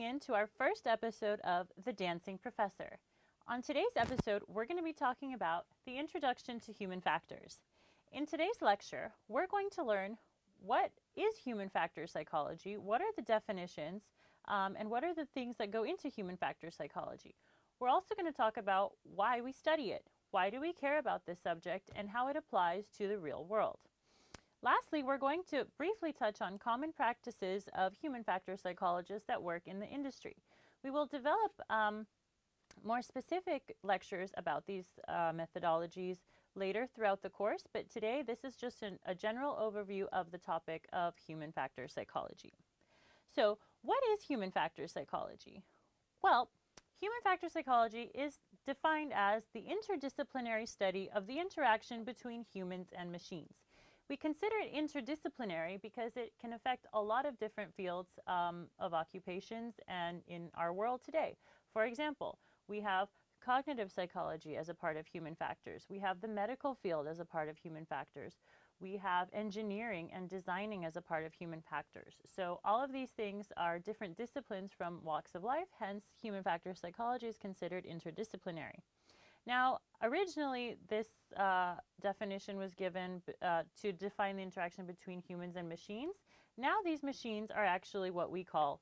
in to our first episode of The Dancing Professor. On today's episode, we're going to be talking about the introduction to human factors. In today's lecture, we're going to learn what is human factor psychology, what are the definitions, and what are the things that go into human factor psychology. We're also going to talk about why we study it, why do we care about this subject, and how it applies to the real world. Lastly, we're going to briefly touch on common practices of human factor psychologists that work in the industry. We will develop more specific lectures about these methodologies later throughout the course, but today this is just a general overview of the topic of human factor psychology. So, what is human factor psychology? Well, human factor psychology is defined as the interdisciplinary study of the interaction between humans and machines. We consider it interdisciplinary because it can affect a lot of different fields of occupations and in our world today. For example, we have cognitive psychology as a part of human factors. We have the medical field as a part of human factors. We have engineering and designing as a part of human factors. So all of these things are different disciplines from walks of life, hence human factor psychology is considered interdisciplinary. Now, originally, this definition was given to define the interaction between humans and machines. Now, these machines are actually what we call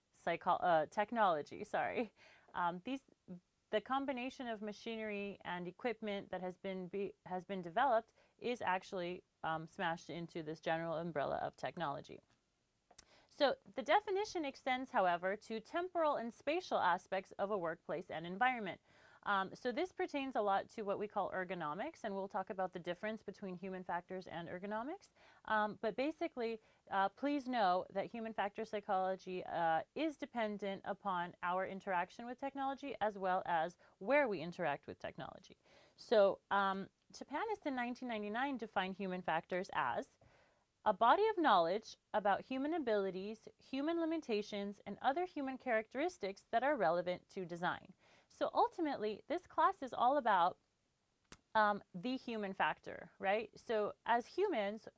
technology. The combination of machinery and equipment that has been developed is actually smashed into this general umbrella of technology. So, the definition extends, however, to temporal and spatial aspects of a workplace and environment. So this pertains a lot to what we call ergonomics, and we'll talk about the difference between human factors and ergonomics. But basically, please know that human factor psychology is dependent upon our interaction with technology as well as where we interact with technology. So Japanist in 1999 defined human factors as a body of knowledge about human abilities, human limitations, and other human characteristics that are relevant to design. So ultimately, this class is all about the human factor, right? So as humans,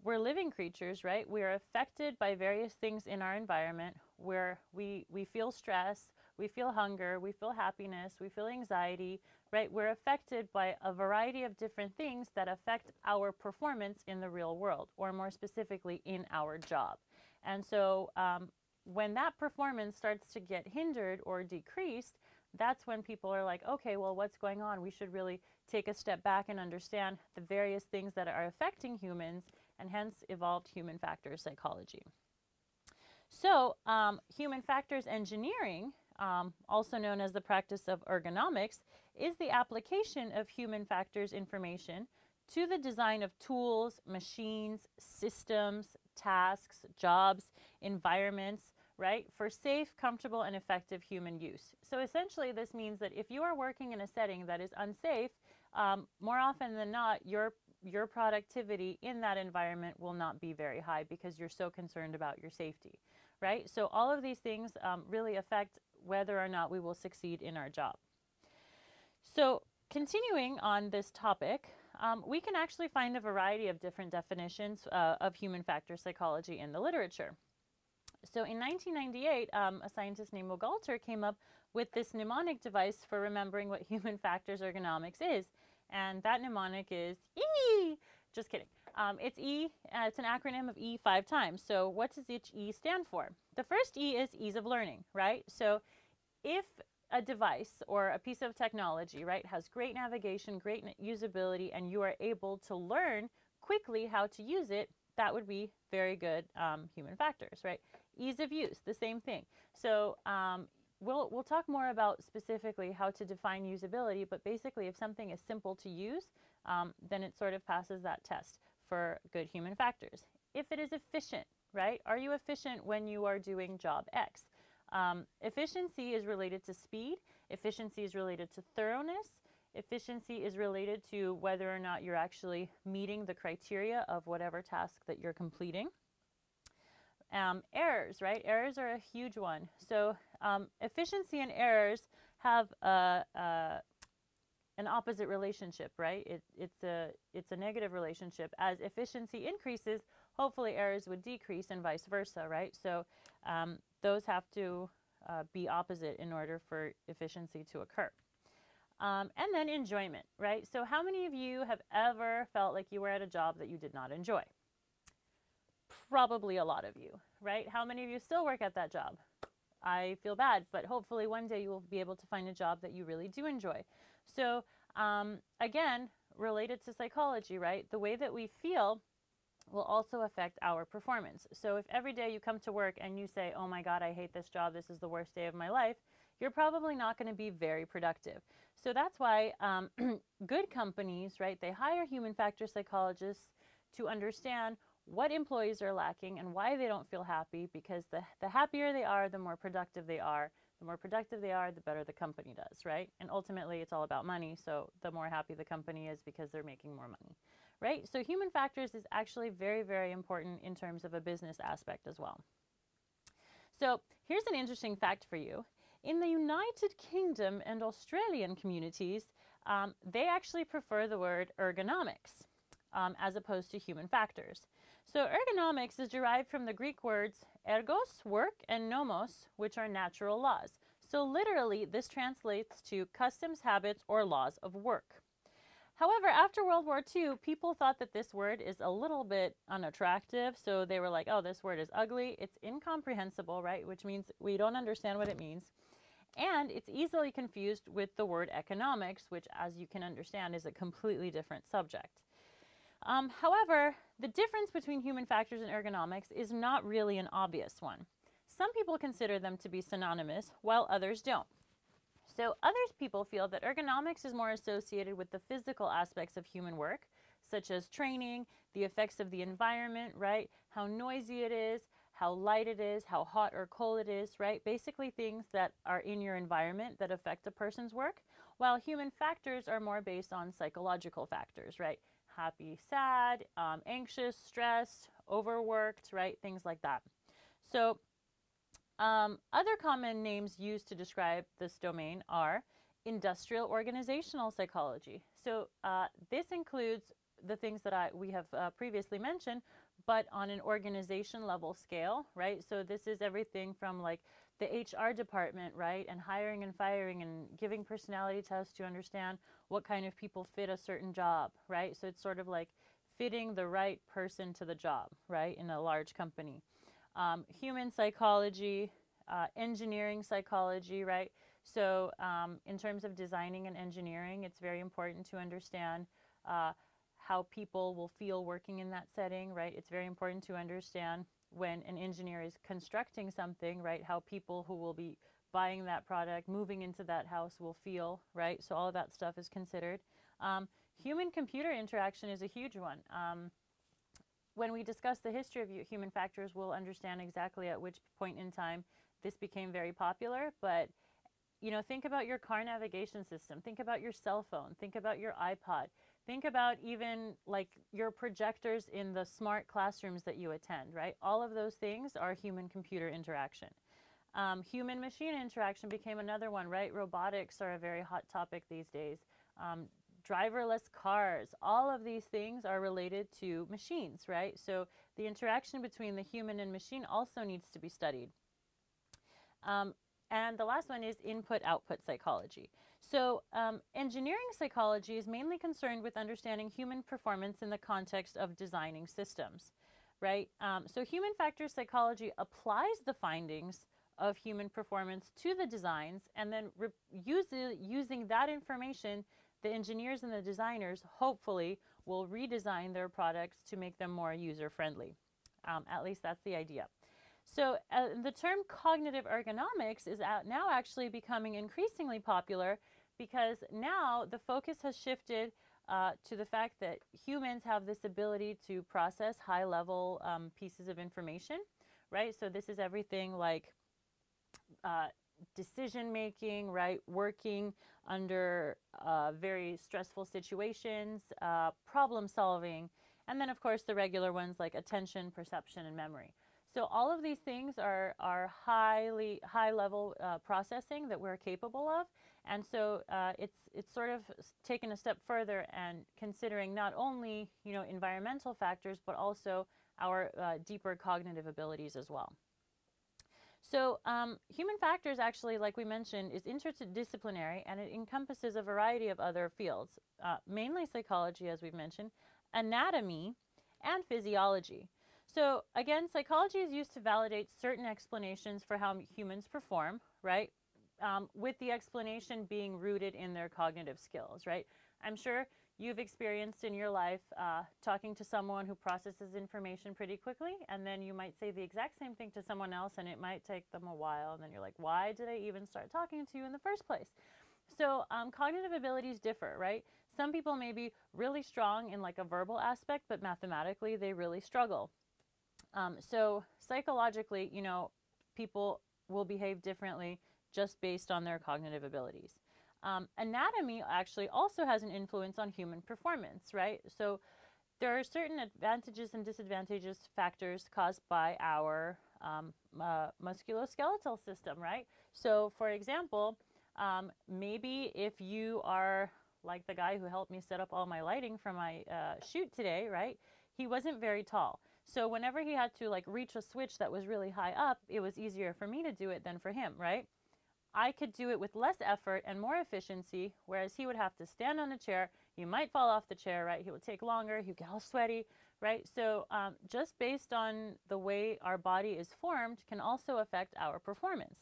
we're living creatures, right? We are affected by various things in our environment where we feel stress, we feel hunger, we feel happiness, we feel anxiety, right? We're affected by a variety of different things that affect our performance in the real world, or more specifically in our job. And so when that performance starts to get hindered or decreased, that's when people are like, okay, well, what's going on? We should really take a step back and understand the various things that are affecting humans, and hence evolved human factors psychology. So human factors engineering, also known as the practice of ergonomics, is the application of human factors information to the design of tools, machines, systems, tasks, jobs, environments, right, for safe, comfortable, and effective human use. So essentially, this means that if you are working in a setting that is unsafe, more often than not, your productivity in that environment will not be very high because you're so concerned about your safety, right? So all of these things really affect whether or not we will succeed in our job. So continuing on this topic, we can actually find a variety of different definitions of human factor psychology in the literature. So in 1998, a scientist named Galter came up with this mnemonic device for remembering what human factors ergonomics is. And that mnemonic is E! Just kidding. It's E, it's an acronym of E 5 times. So what does each E stand for? The first E is ease of learning, right? So if a device or a piece of technology, right, has great navigation, great usability, and you are able to learn quickly how to use it, that would be very good human factors, right? Ease of use, the same thing. So we'll talk more about specifically how to define usability, but basically if something is simple to use, then it sort of passes that test for good human factors. If it is efficient, right? Are you efficient when you are doing job X? Efficiency is related to speed. Efficiency is related to thoroughness. Efficiency is related to whether or not you're actually meeting the criteria of whatever task that you're completing. Errors, right? Errors are a huge one. So efficiency and errors have an opposite relationship, right? It's a negative relationship. As efficiency increases, hopefully errors would decrease and vice versa, right? So those have to be opposite in order for efficiency to occur. And then enjoyment, right? So how many of you have ever felt like you were at a job that you did not enjoy? Probably a lot of you, right? How many of you still work at that job? I feel bad, but hopefully one day you will be able to find a job that you really do enjoy. So again, related to psychology, right? The way that we feel will also affect our performance. So if every day you come to work and you say, oh my God, I hate this job, this is the worst day of my life, you're probably not going to be very productive. So that's why good companies, right, they hire human factor psychologists to understand what employees are lacking and why they don't feel happy, because the happier they are, the more productive they are. The more productive they are, the better the company does, right? And ultimately, it's all about money, so the more happy the company is because they're making more money, right? So human factors is actually very, very important in terms of a business aspect as well. So here's an interesting fact for you. In the United Kingdom and Australian communities, they actually prefer the word ergonomics as opposed to human factors. So ergonomics is derived from the Greek words ergos, work, and nomos, which are natural laws. So literally, this translates to customs, habits, or laws of work. However, after World War II, people thought that this word is a little bit unattractive. So they were like, oh, this word is ugly. It's incomprehensible, right? Which means we don't understand what it means. And it's easily confused with the word economics, which, as you can understand, is a completely different subject. However, the difference between human factors and ergonomics is not really an obvious one. Some people consider them to be synonymous, while others don't. So other people feel that ergonomics is more associated with the physical aspects of human work, such as training, the effects of the environment, right? How noisy it is, how light it is, how hot or cold it is, right? Basically things that are in your environment that affect a person's work, while human factors are more based on psychological factors, right? Happy, sad, anxious, stressed, overworked, right? Things like that. So other common names used to describe this domain are industrial organizational psychology. So this includes the things that we have previously mentioned, but on an organization level scale, right? So this is everything from like the HR department, right? And hiring and firing and giving personality tests to understand what kind of people fit a certain job, right? So it's sort of like fitting the right person to the job, right? In a large company. Human psychology, engineering psychology, right? So in terms of designing and engineering, it's very important to understand how people will feel working in that setting, right? It's very important to understand when an engineer is constructing something, right? How people who will be buying that product, moving into that house will feel, right? So all of that stuff is considered. Human-computer interaction is a huge one. When we discuss the history of human factors, we'll understand exactly at which point in time this became very popular. But, you know, think about your car navigation system. Think about your cell phone. Think about your iPod. Think about even like your projectors in the smart classrooms that you attend, right? All of those things are human-computer interaction. Human-machine interaction became another one, right? Robotics are a very hot topic these days. Driverless cars, all of these things are related to machines, right? So the interaction between the human and machine also needs to be studied. And the last one is input-output psychology. So engineering psychology is mainly concerned with understanding human performance in the context of designing systems, right? So human factor psychology applies the findings of human performance to the designs, and then using that information, the engineers and the designers hopefully will redesign their products to make them more user-friendly. At least that's the idea. So the term cognitive ergonomics is now actually becoming increasingly popular, because now the focus has shifted to the fact that humans have this ability to process high-level pieces of information, right? So this is everything like decision-making, right? Working under very stressful situations, problem-solving, and then, of course, the regular ones like attention, perception, and memory. So all of these things are high-level processing that we're capable of, and so it's sort of taken a step further and considering not only, you know, environmental factors, but also our deeper cognitive abilities as well. So human factors actually, like we mentioned, is interdisciplinary, and it encompasses a variety of other fields, mainly psychology, as we've mentioned, anatomy, and physiology. So again, psychology is used to validate certain explanations for how humans perform, right? With the explanation being rooted in their cognitive skills, right? I'm sure you've experienced in your life talking to someone who processes information pretty quickly, and then you might say the exact same thing to someone else, and it might take them a while, and then you're like, why did I even start talking to you in the first place? So cognitive abilities differ, right? Some people may be really strong in like a verbal aspect, but mathematically they really struggle. So psychologically, you know, people will behave differently just based on their cognitive abilities. Anatomy actually also has an influence on human performance, right? So there are certain advantages and disadvantages factors caused by our musculoskeletal system, right? So for example, maybe if you are like the guy who helped me set up all my lighting for my shoot today, right? He wasn't very tall. So whenever he had to like reach a switch that was really high up, it was easier for me to do it than for him, right? I could do it with less effort and more efficiency, whereas he would have to stand on a chair. You might fall off the chair, right? He would take longer. He'd get all sweaty, right? So just based on the way our body is formed can also affect our performance.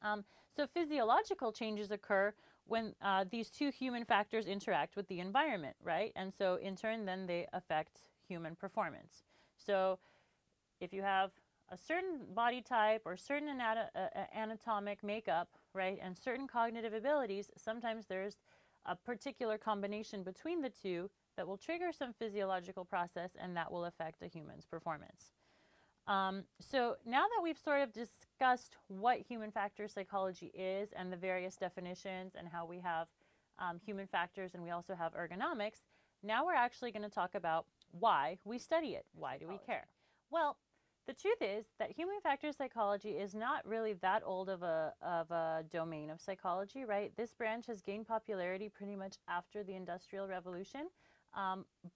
So physiological changes occur when these two human factors interact with the environment, right? And so in turn, then they affect human performance. So if you have a certain body type or certain anatomic makeup, right, and certain cognitive abilities, sometimes there's a particular combination between the two that will trigger some physiological process, and that will affect a human's performance. So now that we've sort of discussed what human factor psychology is and the various definitions and how we have human factors and we also have ergonomics, now we're actually going to talk about why we study it. Why do we care? Well, the truth is that human factor psychology is not really that old of a domain of psychology, right? This branch has gained popularity pretty much after the Industrial Revolution,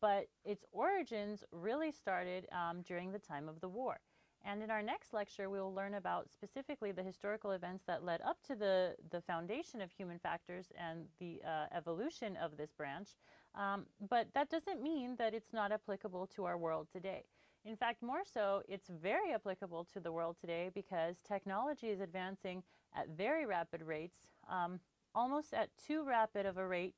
but its origins really started during the time of the war. And in our next lecture, we will learn about specifically the historical events that led up to the foundation of human factors and the evolution of this branch. But that doesn't mean that it's not applicable to our world today. In fact, more so, it's very applicable to the world today because technology is advancing at very rapid rates, almost at too rapid of a rate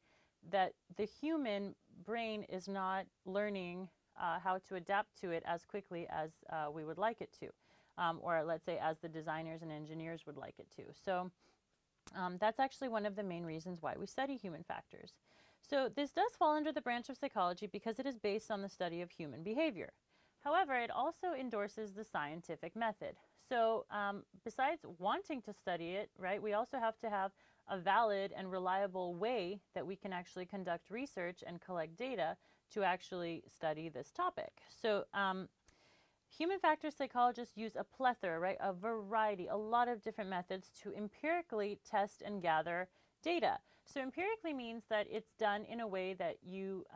that the human brain is not learning how to adapt to it as quickly as we would like it to, or let's say as the designers and engineers would like it to. So that's actually one of the main reasons why we study human factors. So this does fall under the branch of psychology because it is based on the study of human behavior. However, it also endorses the scientific method. So besides wanting to study it, right, we also have to have a valid and reliable way that we can actually conduct research and collect data to actually study this topic. So human factor psychologists use a plethora, right, a variety, a lot of different methods to empirically test and gather data. So empirically means that it's done in a way that you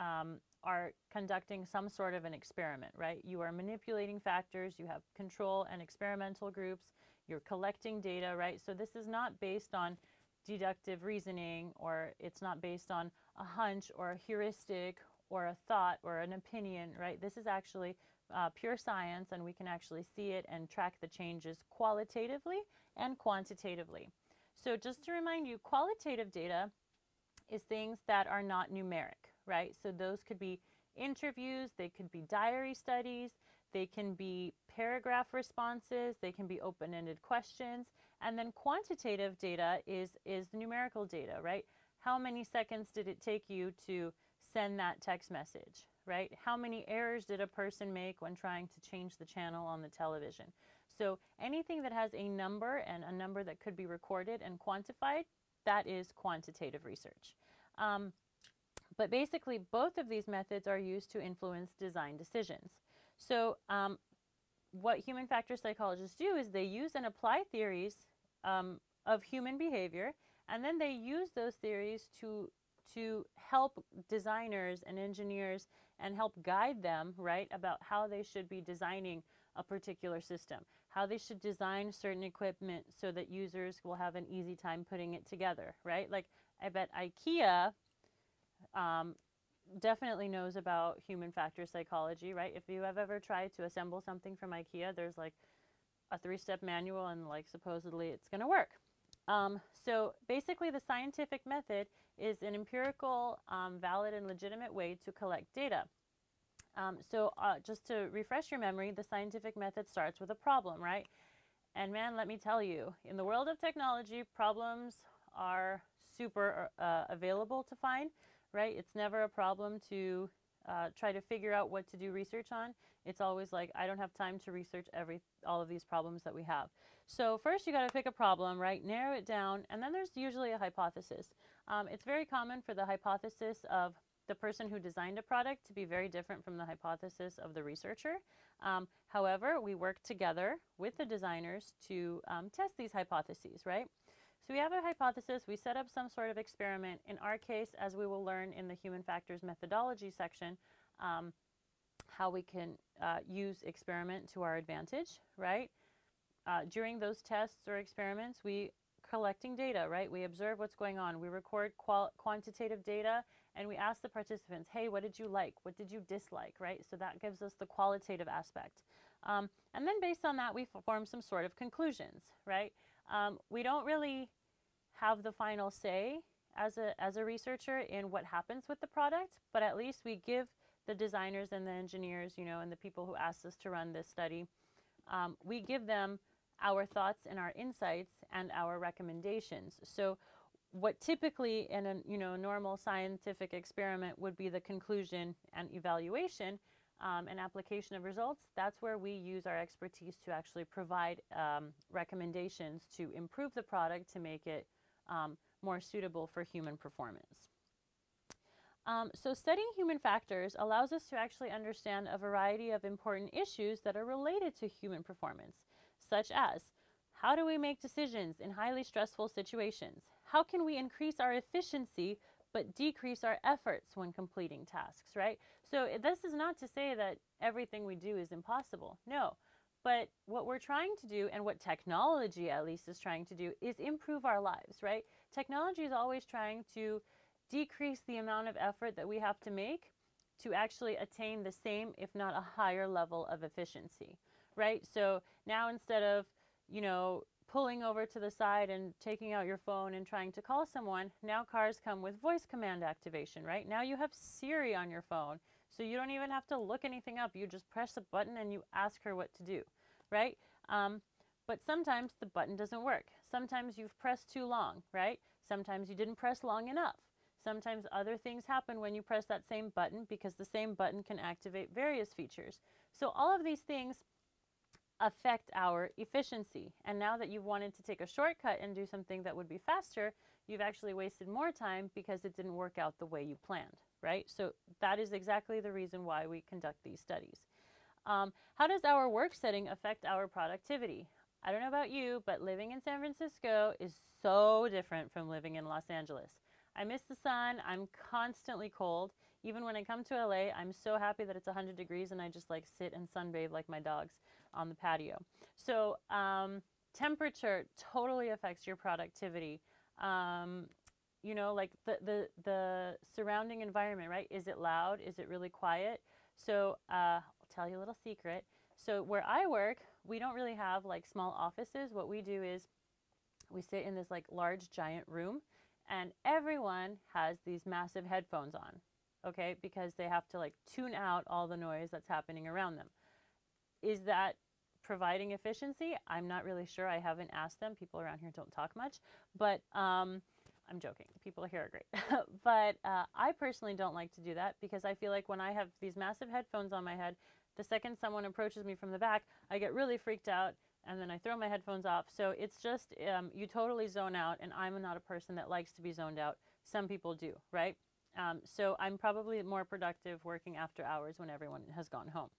are conducting some sort of an experiment, right? You are manipulating factors, you have control and experimental groups, you're collecting data, right? So this is not based on deductive reasoning, or it's not based on a hunch or a heuristic or a thought or an opinion, right? This is actually pure science, and we can actually see it and track the changes qualitatively and quantitatively. So just to remind you, qualitative data is things that are not numeric, right? So those could be interviews, they could be diary studies, they can be paragraph responses, they can be open-ended questions, and then quantitative data is the numerical data, right? How many seconds did it take you to send that text message, right? How many errors did a person make when trying to change the channel on the television? So anything that has a number and a number that could be recorded and quantified, that is quantitative research. But basically, both of these methods are used to influence design decisions. So what human factor psychologists do is they use and apply theories of human behavior, and then they use those theories to help designers and engineers and help guide them, right, about how they should be designing a particular system, how they should design certain equipment so that users will have an easy time putting it together, right? Like, I bet IKEA definitely knows about human factor psychology, right? If you have ever tried to assemble something from IKEA, there's like a 3-step manual and like supposedly it's going to work. So basically the scientific method is an empirical, valid and legitimate way to collect data. Just to refresh your memory, the scientific method starts with a problem, right? And man, let me tell you, in the world of technology, problems are super available to find, right? It's never a problem to try to figure out what to do research on. It's always like, I don't have time to research all of these problems that we have. So first you got to pick a problem, right? Narrow it down, and then there's usually a hypothesis. It's very common for the hypothesis of the person who designed a product to be very different from the hypothesis of the researcher. However, we work together with the designers to test these hypotheses, right? So we have a hypothesis, we set up some sort of experiment. In our case, as we will learn in the human factors methodology section, how we can use experiment to our advantage, right? During those tests or experiments, we collecting data, right? We observe what's going on. We record quantitative data, and we ask the participants, hey, what did you like? What did you dislike, right? So that gives us the qualitative aspect. And then based on that, we form some sort of conclusions, right? We don't really have the final say as a researcher in what happens with the product, but at least we give the designers and the engineers, you know, and the people who asked us to run this study, we give them our thoughts and our insights and our recommendations. So what typically in a normal scientific experiment would be the conclusion and evaluation and application of results, that's where we use our expertise to actually provide recommendations to improve the product to make it more suitable for human performance. So studying human factors allows us to actually understand a variety of important issues that are related to human performance, such as how do we make decisions in highly stressful situations? How can we increase our efficiency but decrease our efforts when completing tasks, right? So this is not to say that everything we do is impossible. No. But what we're trying to do, and what technology at least is trying to do, is improve our lives, right? Technology is always trying to decrease the amount of effort that we have to make to actually attain the same, if not a higher level of efficiency, right? So now instead of, pulling over to the side and taking out your phone and trying to call someone, now cars come with voice command activation, right? Now you have Siri on your phone, so you don't even have to look anything up. You just press a button and you ask her what to do, right? But sometimes the button doesn't work. Sometimes you've pressed too long, right? Sometimes you didn't press long enough. Sometimes other things happen when you press that same button, because the same button can activate various features. So all of these things affect our efficiency. And now that you've wanted to take a shortcut and do something that would be faster, you've actually wasted more time because it didn't work out the way you planned, right? So that is exactly the reason why we conduct these studies. How does our work setting affect our productivity? I don't know about you, but living in San Francisco is so different from living in Los Angeles. I miss the sun. I'm constantly cold. Even when I come to LA, I'm so happy that it's 100 degrees and I just like sit and sunbathe like my dogs on the patio. So temperature totally affects your productivity. Like the surrounding environment, right? Is it loud? Is it really quiet? So I'll tell you a little secret. So where I work, we don't really have like small offices. What we do is we sit in this like large giant room, and everyone has these massive headphones on, okay? Because they have to like tune out all the noise that's happening around them. Is that providing efficiency? I'm not really sure. I haven't asked them. People around here don't talk much, but I'm joking. People here are great. But I personally don't like to do that, because I feel like when I have these massive headphones on my head, the second someone approaches me from the back, I get really freaked out, and then I throw my headphones off. So it's just, you totally zone out, and I'm not a person that likes to be zoned out. Some people do, right? So I'm probably more productive working after hours when everyone has gone home.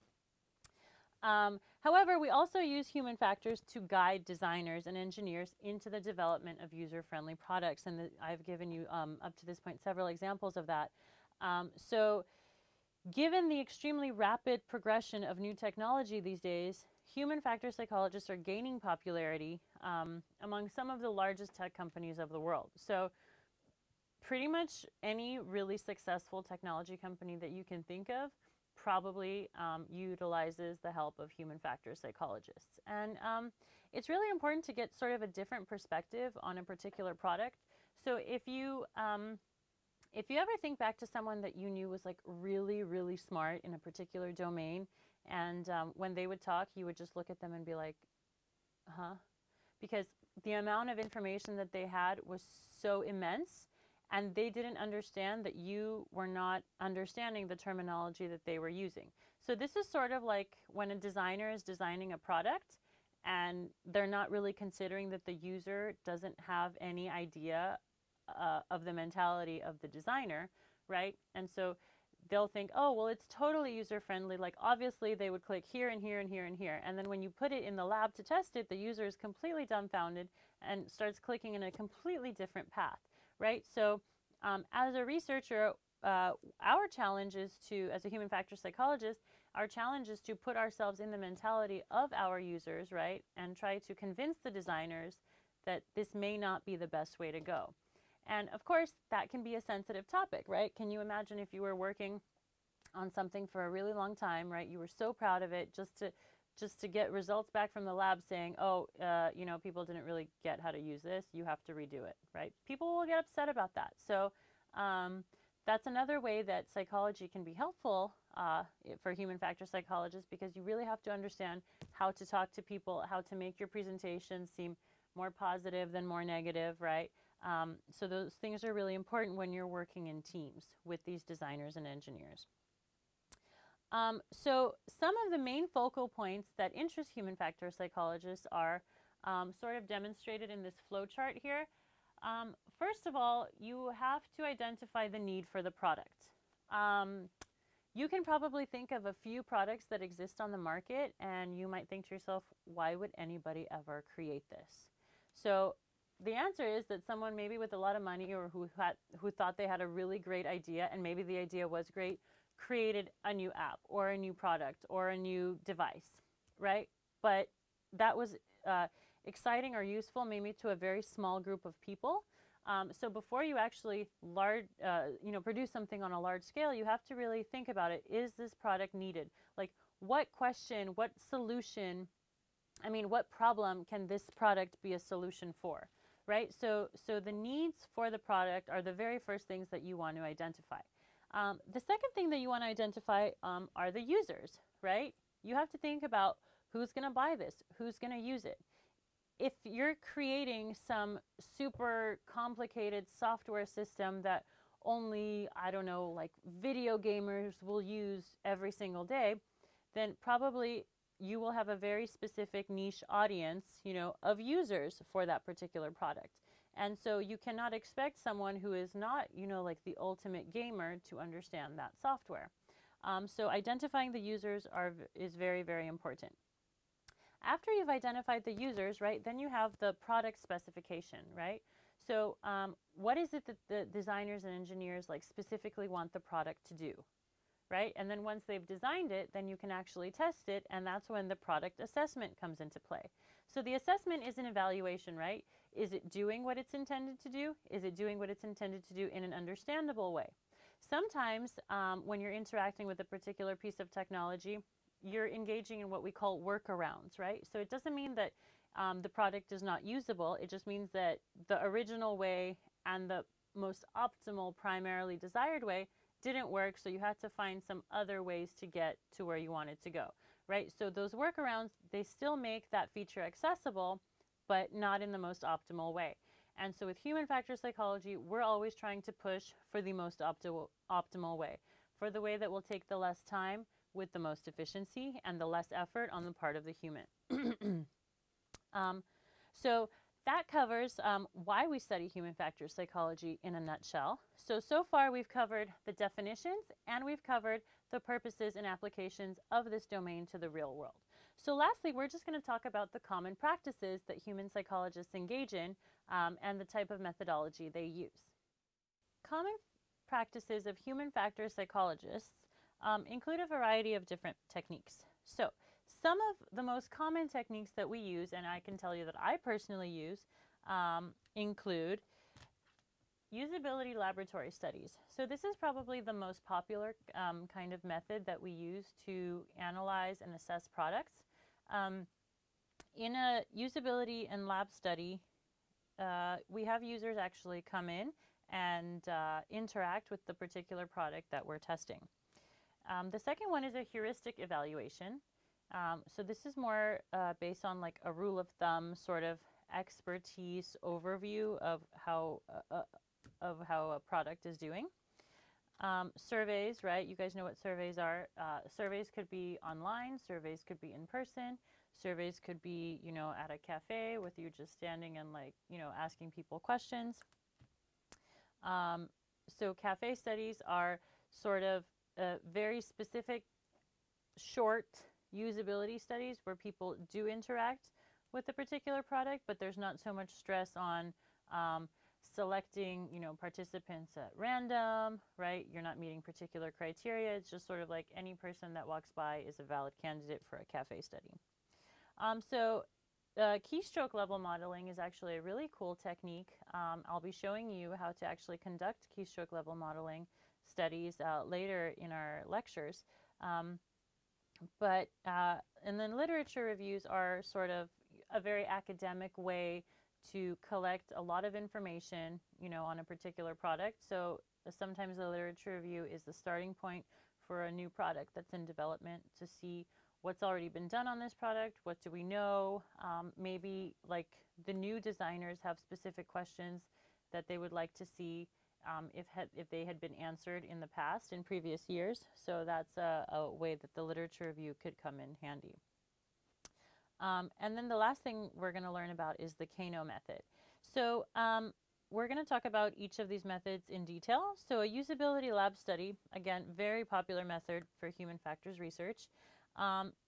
However, we also use human factors to guide designers and engineers into the development of user-friendly products. And I've given you, up to this point, several examples of that. So given the extremely rapid progression of new technology these days, human factor psychologists are gaining popularity among some of the largest tech companies of the world. So pretty much any really successful technology company that you can think of probably utilizes the help of human factor psychologists. And it's really important to get sort of a different perspective on a particular product. So if you ever think back to someone that you knew was like really, really smart in a particular domain, and when they would talk, you would just look at them and be like, huh? Because the amount of information that they had was so immense, and they didn't understand that you were not understanding the terminology that they were using. So this is sort of like when a designer is designing a product and they're not really considering that the user doesn't have any idea of the mentality of the designer, right? And so they'll think, oh, well, it's totally user-friendly. Like, obviously, they would click here and here and here and here. And then when you put it in the lab to test it, the user is completely dumbfounded and starts clicking in a completely different path, right? So as a researcher, our challenge is to, as a human factor psychologist, our challenge is to put ourselves in the mentality of our users, right? And try to convince the designers that this may not be the best way to go. And of course, that can be a sensitive topic, right? Can you imagine if you were working on something for a really long time, right? You were so proud of it just to get results back from the lab saying, oh, you know, people didn't really get how to use this. You have to redo it, right? People will get upset about that. So that's another way that psychology can be helpful for human factor psychologists, because you really have to understand how to talk to people, how to make your presentations seem more positive than more negative, right? So those things are really important when you're working in teams with these designers and engineers. So some of the main focal points that interest human factor psychologists are sort of demonstrated in this flow chart here. First of all, you have to identify the need for the product. You can probably think of a few products that exist on the market, and you might think to yourself, why would anybody ever create this? So the answer is that someone maybe with a lot of money, or who thought they had a really great idea, and maybe the idea was great, created a new app or a new product or a new device, right? But that was exciting or useful maybe to a very small group of people. So before you actually produce something on a large scale, you have to really think about it. Is this product needed? Like, what question, what solution, what problem can this product be a solution for, right? So the needs for the product are the very first things that you want to identify. The second thing that you want to identify are the users, right? You have to think about who's going to buy this, who's going to use it. If you're creating some super complicated software system that only, I don't know, like video gamers will use every single day, then probably you will have a very specific niche audience, of users for that particular product. And so you cannot expect someone who is not, like the ultimate gamer to understand that software. So identifying the users is very, very important. After you've identified the users, right, then you have the product specification, right? So what is it that the designers and engineers specifically want the product to do, right? And then once they've designed it, then you can actually test it, and that's when the product assessment comes into play. So the assessment is an evaluation, right? Is it doing what it's intended to do? Is it doing what it's intended to do in an understandable way? Sometimes when you're interacting with a particular piece of technology, you're engaging in what we call workarounds, right? So it doesn't mean that the product is not usable. It just means that the original way and the most optimal, primarily desired way didn't work, so you had to find some other ways to get to where you wanted to go, right? So those workarounds, they still make that feature accessible, but not in the most optimal way. And so with human factor psychology, we're always trying to push for the most optimal way, for the way that will take the less time with the most efficiency and the less effort on the part of the human. So that covers why we study human factor psychology in a nutshell. So far we've covered the definitions, and we've covered the purposes and applications of this domain to the real world. So lastly, we're just going to talk about the common practices that human psychologists engage in and the type of methodology they use. Common practices of human factor psychologists include a variety of different techniques. So some of the most common techniques that we use, and I can tell you that I personally use, include usability laboratory studies. So this is probably the most popular kind of method that we use to analyze and assess products. In a usability and lab study, we have users actually come in and interact with the particular product that we're testing. The second one is a heuristic evaluation. So this is more based on like a rule of thumb sort of expertise overview of how a product is doing. Surveys, right? You guys know what surveys are. Surveys could be online, surveys could be in person, surveys could be, you know, at a cafe with you just standing and like, you know, asking people questions. So cafe studies are sort of very specific, short usability studies where people do interact with a particular product, but there's not so much stress on selecting, you know, participants at random, right? You're not meeting particular criteria. It's just sort of like any person that walks by is a valid candidate for a cafe study. Keystroke level modeling is actually a really cool technique. I'll be showing you how to actually conduct keystroke level modeling studies later in our lectures. And then literature reviews are sort of a very academic way to collect a lot of information, you know, on a particular product. So sometimes the literature review is the starting point for a new product that's in development to see what's already been done on this product, what do we know, maybe like the new designers have specific questions that they would like to see if they had been answered in the past, in previous years. So that's a way that the literature review could come in handy. And then the last thing we're going to learn about is the Kano Method. So we're going to talk about each of these methods in detail. So a usability lab study, again, very popular method for human factors research.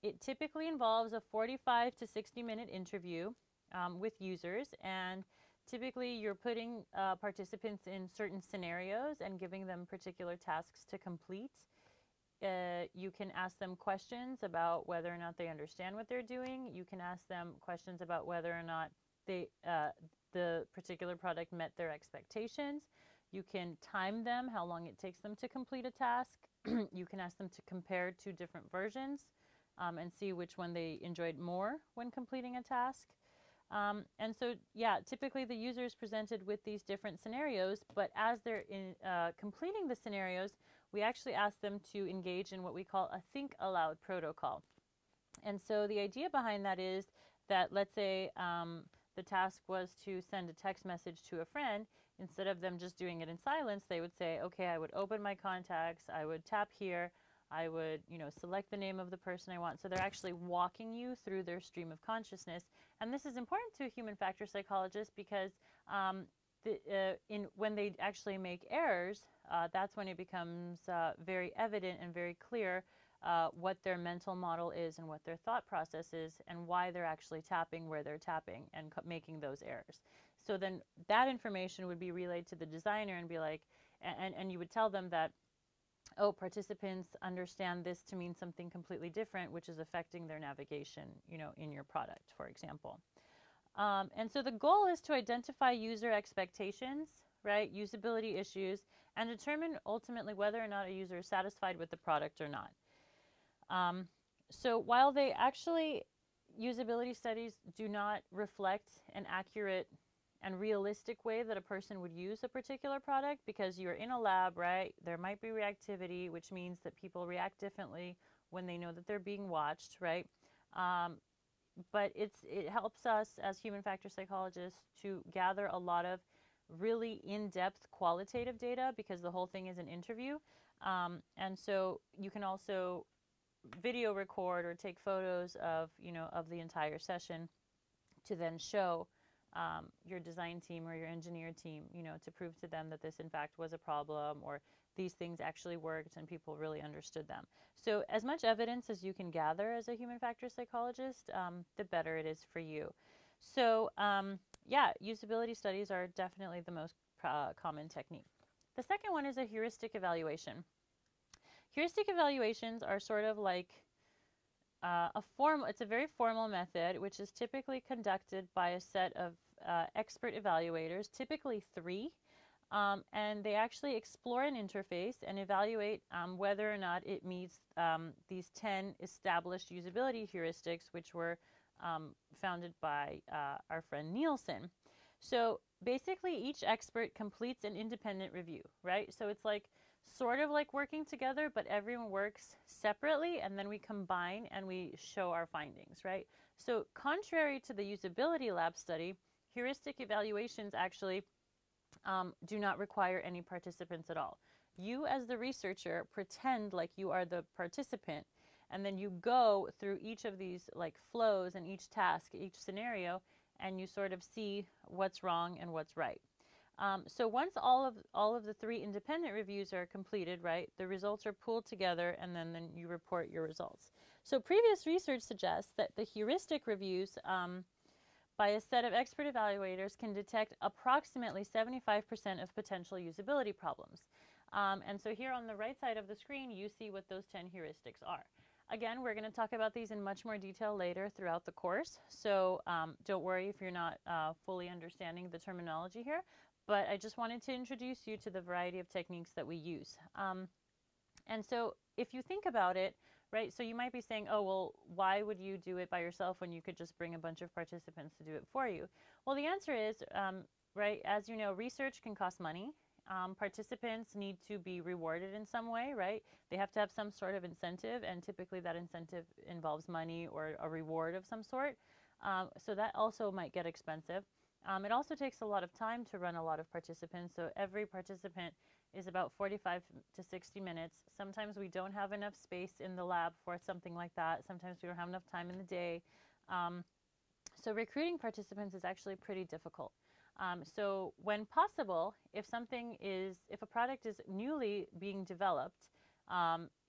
It typically involves a 45 to 60-minute interview with users, and typically you're putting participants in certain scenarios and giving them particular tasks to complete. You can ask them questions about whether or not they understand what they're doing. You can ask them questions about whether or not the particular product met their expectations. You can time them, how long it takes them to complete a task. You can ask them to compare two different versions and see which one they enjoyed more when completing a task. And so, yeah, typically the user is presented with these different scenarios, but as they're completing the scenarios, we actually ask them to engage in what we call a think aloud protocol. And so the idea behind that is that, let's say the task was to send a text message to a friend. Instead of them just doing it in silence, they would say, okay, I would open my contacts, I would tap here, I would, you know, select the name of the person I want. So they're actually walking you through their stream of consciousness. And this is important to a human factor psychologist because when they actually make errors, that's when it becomes very evident and very clear what their mental model is and what their thought process is and why they're actually tapping where they're tapping and making those errors. So then that information would be relayed to the designer and be like, and you would tell them that, oh, participants understand this to mean something completely different, which is affecting their navigation, you know, in your product, for example. And so the goal is to identify user expectations, right, usability issues, and determine ultimately whether or not a user is satisfied with the product or not. So while they actually, usability studies do not reflect an accurate and realistic way that a person would use a particular product, because you're in a lab, right? There might be reactivity, which means that people react differently when they know that they're being watched, right? But it helps us as human factor psychologists to gather a lot of really in-depth qualitative data, because the whole thing is an interview. And so you can also video record or take photos of, you know, of the entire session to then show your design team or your engineer team, you know, to prove to them that this in fact was a problem, or these things actually worked and people really understood them. So as much evidence as you can gather as a human factor psychologist, the better it is for you. So yeah, usability studies are definitely the most common technique. The second one is a heuristic evaluation. Heuristic evaluations are sort of like it's a very formal method, which is typically conducted by a set of expert evaluators, typically 3, and they actually explore an interface and evaluate whether or not it meets these 10 established usability heuristics, which were founded by our friend Nielsen. So basically, each expert completes an independent review, right? So it's like sort of like working together, but everyone works separately, and then we combine and we show our findings, right? So contrary to the Usability Lab Study, heuristic evaluations actually do not require any participants at all. You, as the researcher, pretend like you are the participant, and then you go through each of these like flows and each task, each scenario, and you sort of see what's wrong and what's right. So once all of the 3 independent reviews are completed, right, the results are pooled together, and then you report your results. So previous research suggests that the heuristic reviews by a set of expert evaluators can detect approximately 75% of potential usability problems. And so here on the right side of the screen, you see what those 10 heuristics are. Again, we're going to talk about these in much more detail later throughout the course, so don't worry if you're not fully understanding the terminology here, but I just wanted to introduce you to the variety of techniques that we use. And so if you think about it, right, so you might be saying, oh, well, why would you do it by yourself when you could just bring a bunch of participants to do it for you? Well, the answer is, right, as you know, research can cost money. Participants need to be rewarded in some way, right? They have to have some sort of incentive, and typically that incentive involves money or a reward of some sort. So that also might get expensive. It also takes a lot of time to run a lot of participants. So every participant is about 45 to 60 minutes. Sometimes we don't have enough space in the lab for something like that. Sometimes we don't have enough time in the day. So recruiting participants is actually pretty difficult. So when possible, if a product is newly being developed,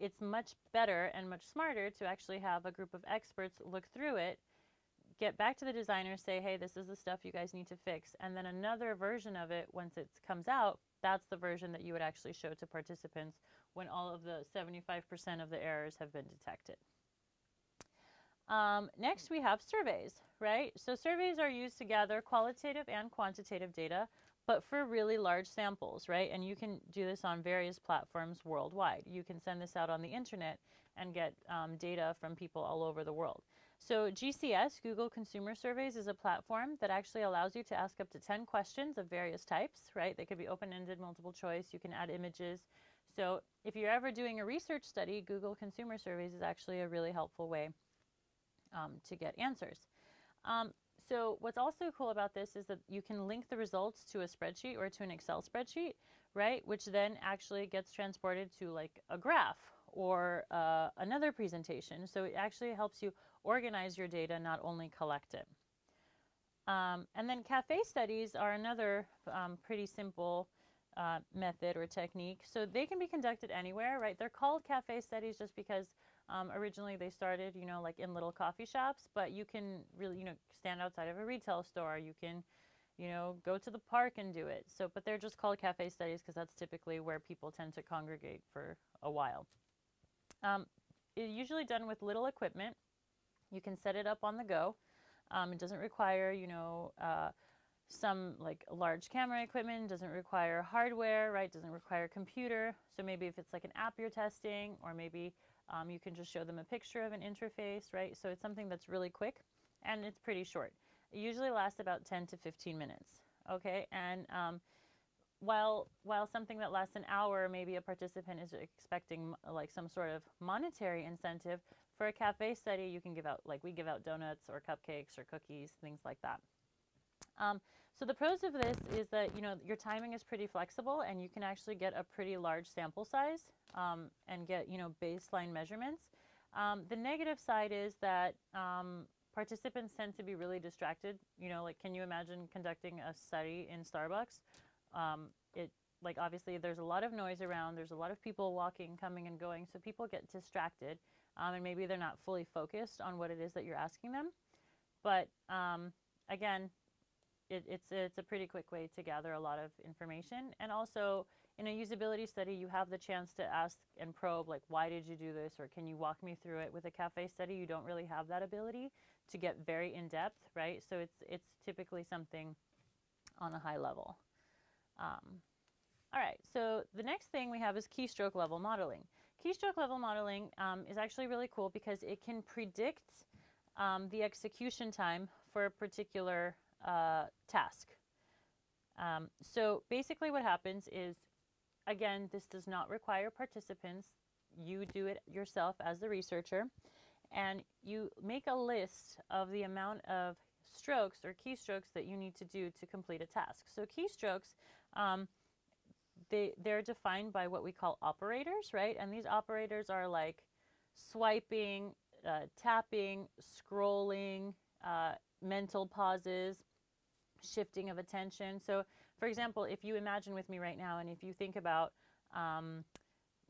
it's much better and much smarter to actually have a group of experts look through it, get back to the designer, say, hey, this is the stuff you guys need to fix, and then another version of it, once it comes out, that's the version that you would actually show to participants when all of the 75% of the errors have been detected. Next, we have surveys, right? So surveys are used to gather qualitative and quantitative data, but for really large samples, right? And you can do this on various platforms worldwide. You can send this out on the internet and get data from people all over the world. So GCS, Google Consumer Surveys, is a platform that actually allows you to ask up to 10 questions of various types, right? They could be open-ended, multiple choice. You can add images. So if you're ever doing a research study, Google Consumer Surveys is actually a really helpful way to get answers. So what's also cool about this is that you can link the results to a spreadsheet or to an Excel spreadsheet, right? Which then actually gets transported to like a graph or another presentation. So it actually helps you organize your data, not only collect it. And then cafe studies are another pretty simple method or technique. So they can be conducted anywhere, right? They're called cafe studies just because originally they started, you know, like in little coffee shops, but you can really, you know, stand outside of a retail store. You can, you know, go to the park and do it. So, but they're just called cafe studies because that's typically where people tend to congregate for a while. It's usually done with little equipment. You can set it up on the go. It doesn't require, you know, some like large camera equipment, doesn't require hardware, right? Doesn't require a computer. So maybe if it's like an app you're testing, or maybe you can just show them a picture of an interface, right? So it's something that's really quick and it's pretty short. It usually lasts about 10 to 15 minutes, okay? And while something that lasts an hour, maybe a participant is expecting like some sort of monetary incentive, for a cafe study you can give out, like we give out donuts or cupcakes or cookies, things like that. So the pros of this is that, you know, your timing is pretty flexible and you can actually get a pretty large sample size and get, you know, baseline measurements. The negative side is that participants tend to be really distracted. You know, like, can you imagine conducting a study in Starbucks? Like, obviously there's a lot of noise around, there's a lot of people walking, coming and going, so people get distracted and maybe they're not fully focused on what it is that you're asking them. But again, it's a pretty quick way to gather a lot of information, and also in a usability study, you have the chance to ask and probe, like, why did you do this, or can you walk me through it? With a cafe study, you don't really have that ability to get very in depth, right? So it's typically something on a high level. All right, so the next thing we have is keystroke level modeling. Keystroke level modeling is actually really cool because it can predict the execution time for a particular task. So basically what happens is, again, this does not require participants. You do it yourself as the researcher, and you make a list of the amount of strokes or keystrokes that you need to do to complete a task. So keystrokes, they're defined by what we call operators, right? And these operators are like swiping, tapping, scrolling, mental pauses, shifting of attention. So for example, if you imagine with me right now, and if you think about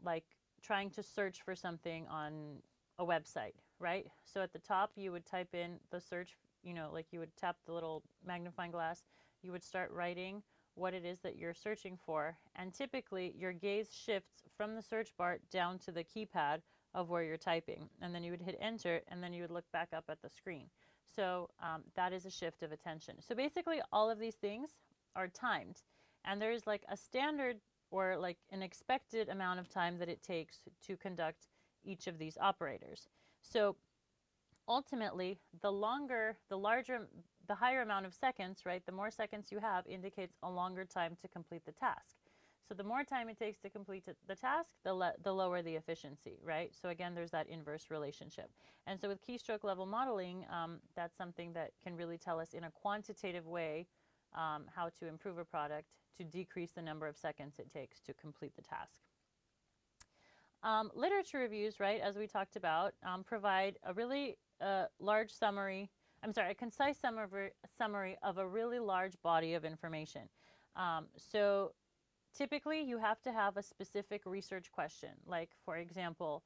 like trying to search for something on a website, right? So at the top, you would type in the search, you know, like you would tap the little magnifying glass, you would start writing what it is that you're searching for, and typically your gaze shifts from the search bar down to the keypad of where you're typing, and then you would hit enter, and then you would look back up at the screen. So that is a shift of attention. So basically all of these things are timed, and there's like a standard or like an expected amount of time that it takes to conduct each of these operators. So ultimately, the higher amount of seconds, right, the more seconds you have indicates a longer time to complete the task. So the more time it takes to complete the task, the lower the efficiency, right? So again, there's that inverse relationship. And so with keystroke level modeling, that's something that can really tell us in a quantitative way how to improve a product to decrease the number of seconds it takes to complete the task. Literature reviews, right, as we talked about, provide a really large summary, a concise summary of a really large body of information. So typically you have to have a specific research question, like for example,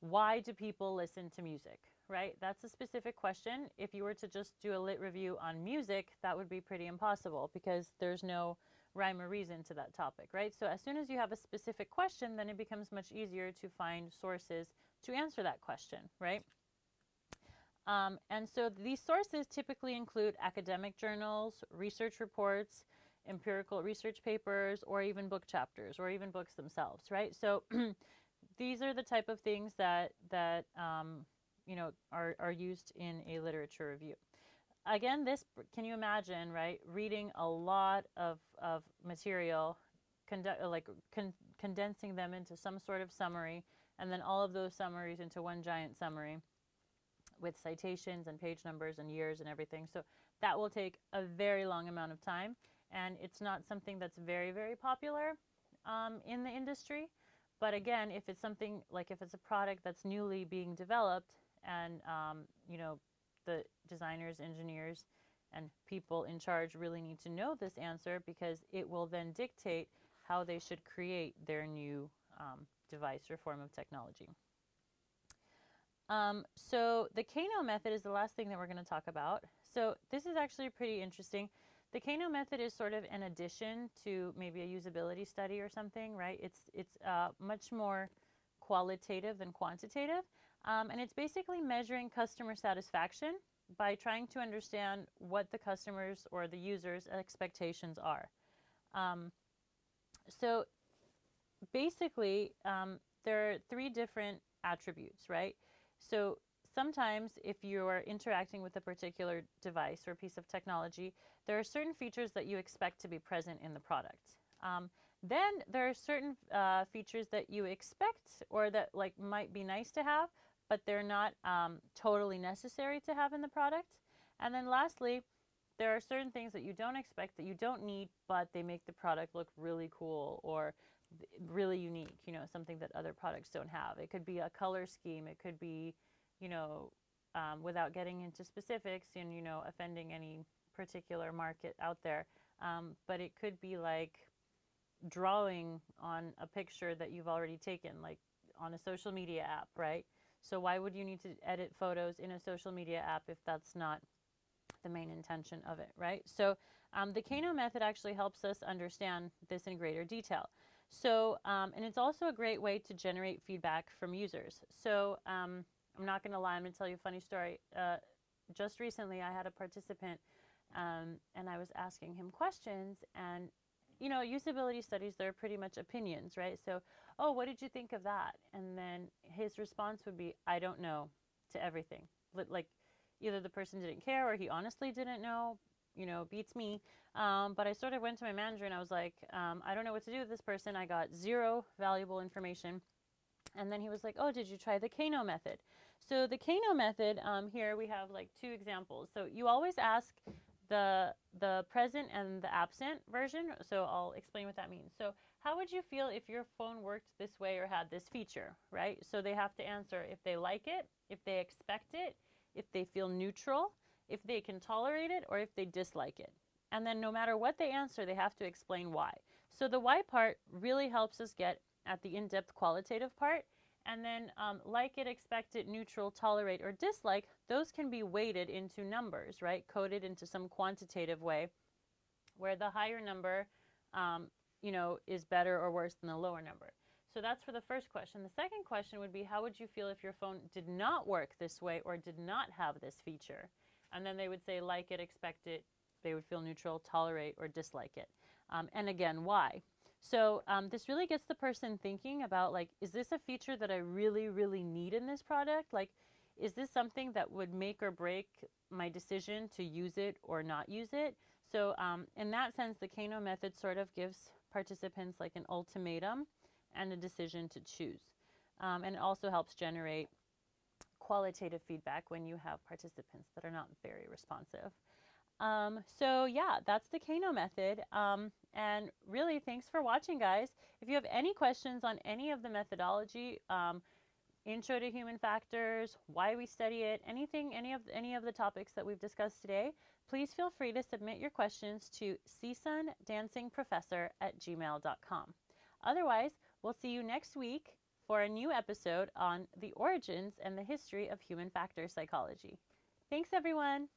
why do people listen to music, right? That's a specific question. If you were to just do a lit review on music, that would be pretty impossible because there's no rhyme or reason to that topic, right? So as soon as you have a specific question, then it becomes much easier to find sources to answer that question, right? And so these sources typically include academic journals, research reports, empirical research papers, or even book chapters, or even books themselves, right? So these are the type of things that you know, are used in a literature review. Again, can you imagine, right, reading a lot of material, condensing them into some sort of summary, and then all of those summaries into one giant summary with citations and page numbers and years and everything. So that will take a very long amount of time, and it's not something that's very, very popular in the industry. But again, if it's something like if it's a product that's newly being developed, and you know, the designers, engineers, and people in charge really need to know this answer, because it will then dictate how they should create their new device or form of technology. So the Kano method is the last thing that we're going to talk about. So this is actually pretty interesting. The Kano method is sort of an addition to maybe a usability study or something, right? It's much more qualitative than quantitative, and it's basically measuring customer satisfaction by trying to understand what the customers or the users' expectations are. So basically, there are 3 different attributes, right? So sometimes if you are interacting with a particular device or piece of technology, there are certain features that you expect to be present in the product. Then there are certain features that you expect or that like might be nice to have, but they're not totally necessary to have in the product. And then lastly, there are certain things that you don't expect, that you don't need, but they make the product look really cool or really unique, you know, something that other products don't have. It could be a color scheme. It could be, you know, without getting into specifics and, you know, offending any particular market out there. But it could be like drawing on a picture that you've already taken, like on a social media app, right? So why would you need to edit photos in a social media app if that's not the main intention of it, right? So The Kano method actually helps us understand this in greater detail. So, and it's also a great way to generate feedback from users. So, I'm not going to lie, I'm going to tell you a funny story. Just recently, I had a participant, and I was asking him questions, and you know, usability studies, they're pretty much opinions, right? So, oh, what did you think of that? And then his response would be, I don't know, to everything. Like, either the person didn't care or he honestly didn't know, you know, beats me. But I sort of went to my manager and I was like, I don't know what to do with this person. I got zero valuable information. And then he was like, oh, did you try the Kano method? So the Kano method, here we have like 2 examples. So you always ask the present and the absent version. So I'll explain what that means. So how would you feel if your phone worked this way or had this feature, right? So they have to answer if they like it, if they expect it, if they feel neutral, if they can tolerate it, or if they dislike it. And then no matter what they answer, they have to explain why. So the why part really helps us get at the in-depth qualitative part. And then like it, expect it, neutral, tolerate, or dislike, those can be weighted into numbers, right? Coded into some quantitative way where the higher number, you know, is better or worse than the lower number. So that's for the first question. The second question would be, how would you feel if your phone did not work this way or did not have this feature? And then they would say like it, expect it, they would feel neutral, tolerate, or dislike it. And again, why? So this really gets the person thinking about, like, is this a feature that I really, really need in this product? Like, is this something that would make or break my decision to use it or not use it? So in that sense, the Kano method sort of gives participants like an ultimatum and a decision to choose. And it also helps generate qualitative feedback when you have participants that are not very responsive. So yeah, that's the Kano method. And really, thanks for watching, guys. If you have any questions on any of the methodology, intro to human factors, why we study it, anything, any of the topics that we've discussed today, please feel free to submit your questions to csundancingprofessor@gmail.com. Otherwise, we'll see you next week for a new episode on the origins and the history of human factor psychology. Thanks, everyone.